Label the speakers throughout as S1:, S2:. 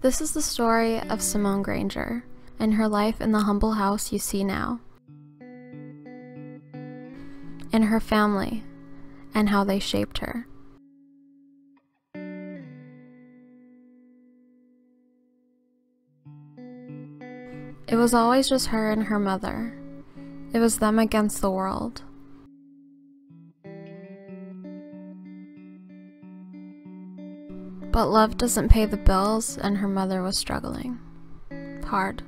S1: This is the story of Simone Granger and her life in the humble house you see now, and her family and how they shaped her. It was always just her and her mother. It was them against the world. But love doesn't pay the bills, and her mother was struggling hard.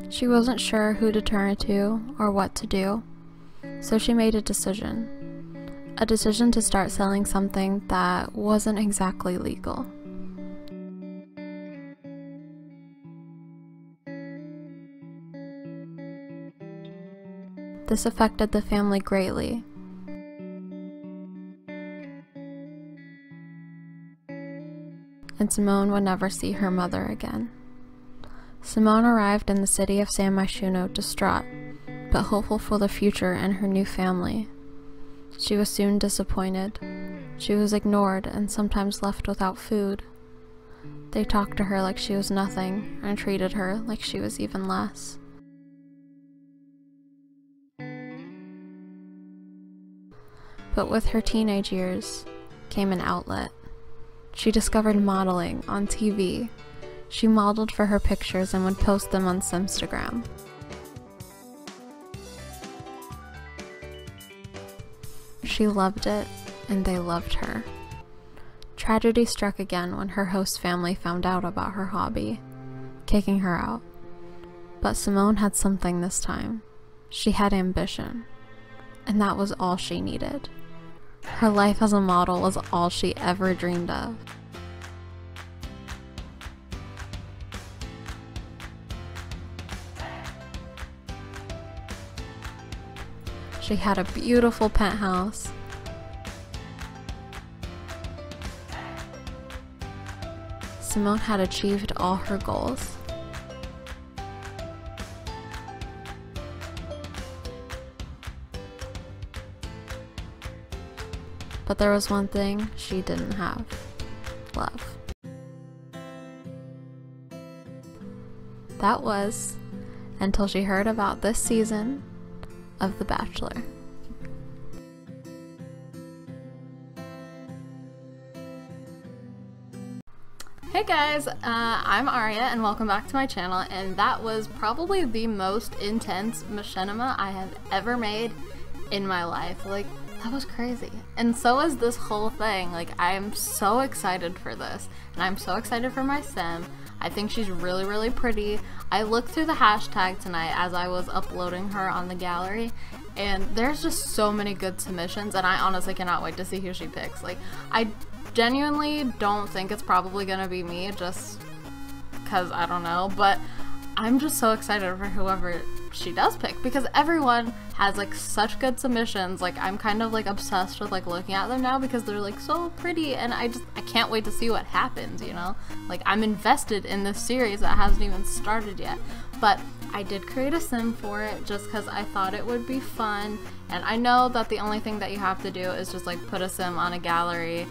S1: She wasn't sure who to turn to or what to do, so she made a decision to start selling something that wasn't exactly legal. This affected the family greatly. And Simone would never see her mother again. Simone arrived in the city of Myshuno distraught, but hopeful for the future and her new family. She was soon disappointed. She was ignored and sometimes left without food. They talked to her like she was nothing and treated her like she was even less. But with her teenage years came an outlet. She discovered modeling on TV. She modeled for her pictures and would post them on Simstagram. She loved it, and they loved her. Tragedy struck again when her host family found out about her hobby, kicking her out. But Simone had something this time. She had ambition, and that was all she needed. Her life as a model was all she ever dreamed of. She had a beautiful penthouse. Simone had achieved all her goals. But there was one thing she didn't have: love. That was until she heard about this season of The Bachelor. Hey guys, I'm Aria and welcome back to my channel, and that was probably the most intense machinima I have ever made in my life. Like, that was crazy. And so is this whole thing. Like, I'm so excited for this, and I'm so excited for my sim. I think she's really, really pretty. I looked through the hashtag tonight as I was uploading her on the gallery, and there's just so many good submissions, and I honestly cannot wait to see who she picks. Like, I genuinely don't think it's probably gonna be me, just because I don't know, but I'm just so excited for whoever she does pick, because everyone has like such good submissions. Like, I'm kind of like obsessed with like looking at them now because they're like so pretty, and I can't wait to see what happens, you know? Like, I'm invested in this series that hasn't even started yet. But I did create a sim for it just because I thought it would be fun, and I know that the only thing that you have to do is just like put a sim on the gallery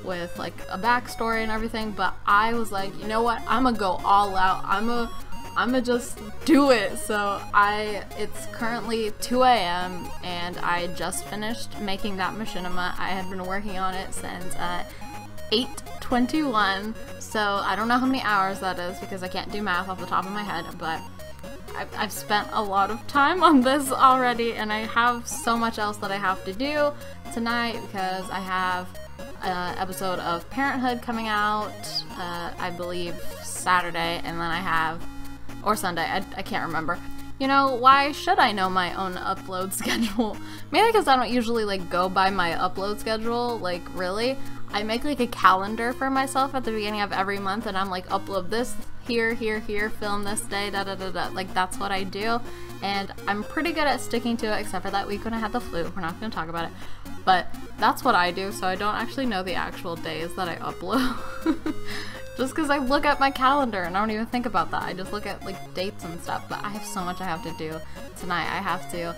S1: with like a backstory and everything, but I was like, you know what, I'm gonna go all out. I'm gonna just do it. So it's currently 2 a.m. and I just finished making that machinima. I had been working on it since 8:21, so I don't know how many hours that is because I can't do math off the top of my head, but I've spent a lot of time on this already, and I have so much else that I have to do tonight because I have an episode of Parenthood coming out, I believe Saturday, and then I have, or Sunday, I can't remember. You know, why should I know my own upload schedule? Maybe because I don't usually like go by my upload schedule, like really. I make like a calendar for myself at the beginning of every month, and I'm like, upload this here, film this day, da da da da. Like, that's what I do, and I'm pretty good at sticking to it, except for that week when I had the flu. We're not going to talk about it, but that's what I do, so I don't actually know the actual days that I upload. Just because I look at my calendar and I don't even think about that. I just look at like dates and stuff, but I have so much I have to do tonight. I have to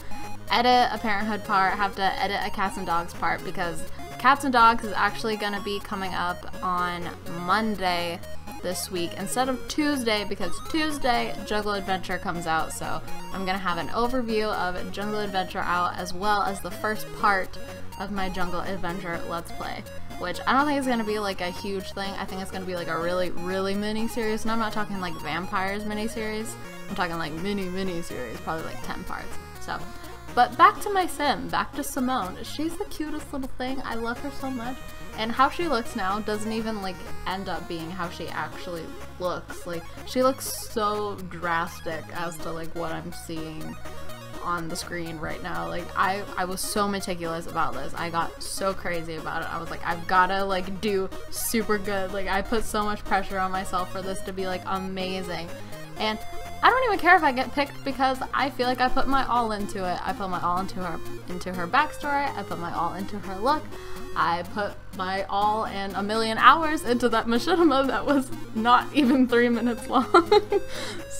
S1: edit a parenthood part, have to edit a cats and dogs part, because cats and dogs is actually going to be coming up on Monday this week instead of Tuesday, because Tuesday Jungle Adventure comes out. So I'm gonna have an overview of Jungle Adventure out, as well as the first part of my Jungle Adventure Let's Play, which I don't think is gonna be like a huge thing. I think it's gonna be like a really mini series, and I'm not talking like vampires mini series. I'm talking like mini series, probably like 10 parts. So, but back to my sim, back to Simone. She's the cutest little thing. I love her so much. And how she looks now doesn't even like end up being how she actually looks. Like, she looks so drastic as to like what I'm seeing on the screen right now. Like, I was so meticulous about this. I got so crazy about it. I was like, I've gotta like do super good. Like, I put so much pressure on myself for this to be like amazing. And I don't even care if I get picked, because I feel like I put my all into it. I put my all into her backstory. I put my all into her look. I put my all and a million hours into that machinima that was not even 3 minutes long.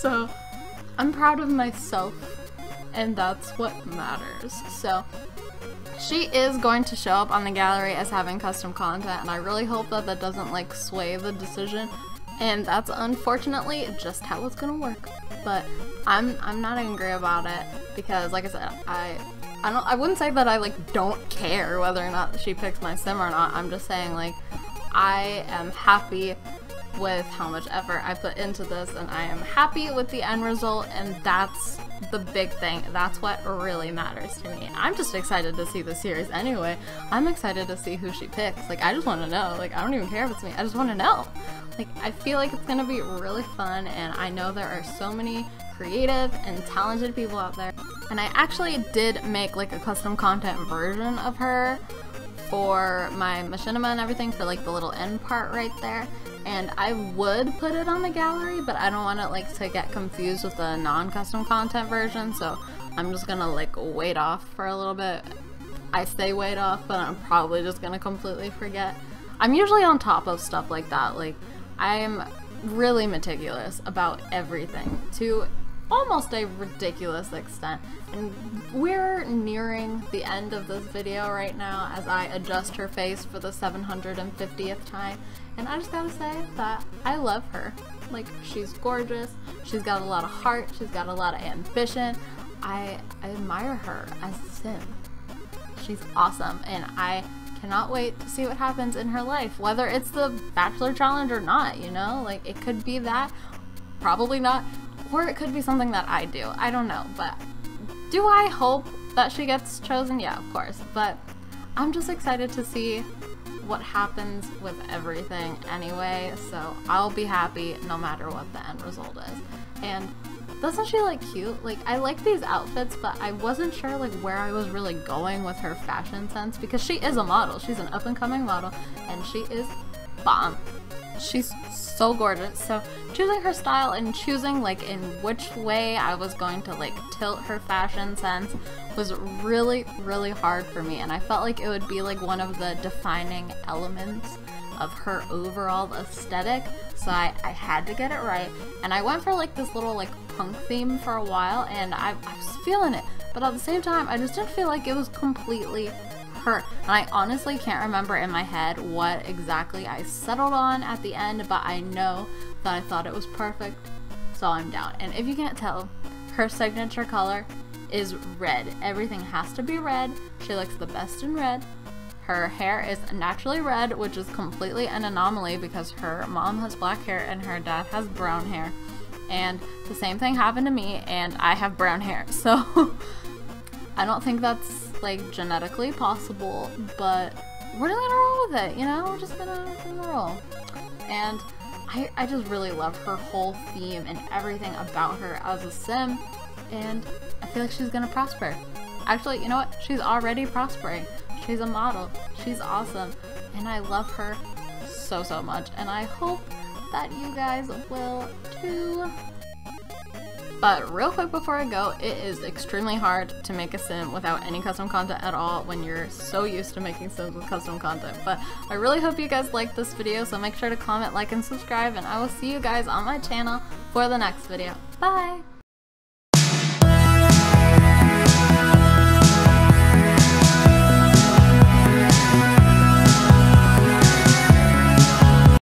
S1: So I'm proud of myself, and that's what matters. So she is going to show up on the gallery as having custom content, and I really hope that that doesn't like sway the decision. And that's unfortunately just how it's gonna work. But I'm not angry about it, because like I said, I wouldn't say that I like don't care whether or not she picks my sim or not. I'm just saying, like, I am happy with how much effort I put into this, and I am happy with the end result, and that's the big thing. That's what really matters to me. I'm just excited to see the series anyway. I'm excited to see who she picks. Like, I just want to know. Like, I don't even care if it's me. I just want to know. Like, I feel like it's gonna be really fun, and I know there are so many creative and talented people out there. And I actually did make like a custom content version of her for my machinima and everything, for like the little end part right there. And I would put it on the gallery, but I don't want it like to get confused with the non-custom content version, so I'm just gonna like wait off for a little bit. I say wait off, but I'm probably just gonna completely forget. I'm usually on top of stuff like that. Like, I'm really meticulous about everything to almost a ridiculous extent. And we're nearing the end of this video right now as I adjust her face for the 750th time. And I just gotta say that I love her. Like, she's gorgeous, she's got a lot of heart, she's got a lot of ambition. I admire her as a sim. She's awesome, and I cannot wait to see what happens in her life, whether it's the Bachelor challenge or not, you know? Like, it could be that, probably not, or it could be something that I do. I don't know, but do I hope that she gets chosen? Yeah, of course, but I'm just excited to see what happens with everything anyway, so I'll be happy no matter what the end result is. And doesn't she look cute? Like, I like these outfits, but I wasn't sure like where I was really going with her fashion sense, because she is a model. She's an up-and-coming model, and she is bomb. She's so gorgeous. So choosing her style and choosing like in which way I was going to like tilt her fashion sense was really hard for me, and I felt like it would be like one of the defining elements of her overall aesthetic, so I had to get it right. And I went for like this little like punk theme for a while, and I was feeling it, but at the same time I just didn't feel like it was completely her. And I honestly can't remember in my head what exactly I settled on at the end, but I know that I thought it was perfect, so I'm down. And if you can't tell, her signature color is red. Everything has to be red. She looks the best in red. Her hair is naturally red, which is completely an anomaly because her mom has black hair and her dad has brown hair. And the same thing happened to me, and I have brown hair. So I don't think that's like genetically possible, but we're just gonna roll with it, you know? We're just gonna roll. And I just really love her whole theme and everything about her as a sim, and I feel like she's gonna prosper. Actually, you know what? She's already prospering. She's a model. She's awesome. And I love her so much. And I hope that you guys will too. But real quick before I go, it is extremely hard to make a sim without any custom content at all when you're so used to making sims with custom content. But I really hope you guys liked this video, so make sure to comment, like, and subscribe, and I will see you guys on my channel for the next video. Bye!